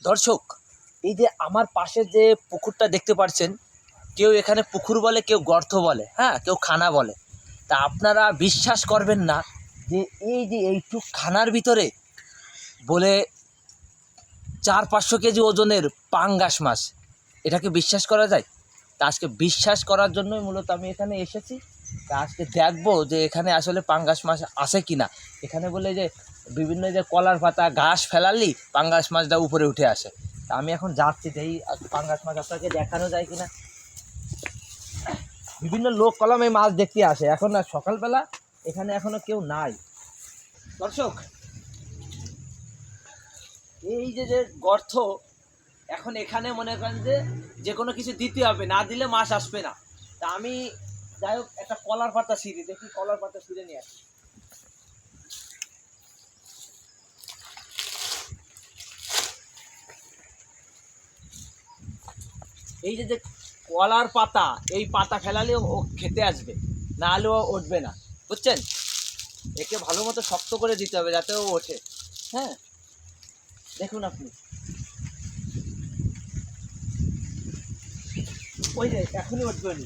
দর্শক, এই যে আমার পাশে যে পুকুরটা দেখতে পাচ্ছেন, কেউ এখানে পুকুর বলে, কেউ গর্ত বলে, হ্যাঁ, কেউ খানা বলে। তা আপনারা বিশ্বাস করবেন না যে এই যে এইটুক খানার ভিতরে বলে 400-500 কেজি ওজনের পাঙ্গাস মাছ, এটাকে বিশ্বাস করা যায়? তা আজকে বিশ্বাস করার জন্যই মূলত আমি এখানে এসেছি। তা আজকে দেখবো যে এখানে আসলে পাঙ্গাস মাছ আছে কি না। এখানে বলে যে বিভিন্ন যে কলার পাতা ঘাস ফেলালি পাঙ্গাস মাছটা উপরে উঠে আসে। তা আমি এখন যাচ্ছি যে এই পাঙ্গাস মাছ আপনাকে দেখানো যায় কিনা। বিভিন্ন লোক কলম এই মাছ দেখতে আসে, এখন আর সকালবেলা এখানে এখনো কেউ নাই। দর্শক, এই যে যে গর্ত, এখন এখানে মনে করেন যে যে কোনো কিছু দিতে হবে, না দিলে মাছ আসবে না। তা আমি যাই হোক একটা কলার পাতা ছিঁড়ি, দেখি কলার পাতা ছিঁড়ে নিয়ে আসি। এই যে যে কলার পাতা, এই পাতা ফেলালে ও খেতে আসবে, না হলে ও উঠবে না, বুঝছেন? একে ভালো মতো শক্ত করে দিতে হবে যাতে ও ওঠে। হ্যাঁ, দেখুন আপনি, ওই যে এখনই উঠবে নি।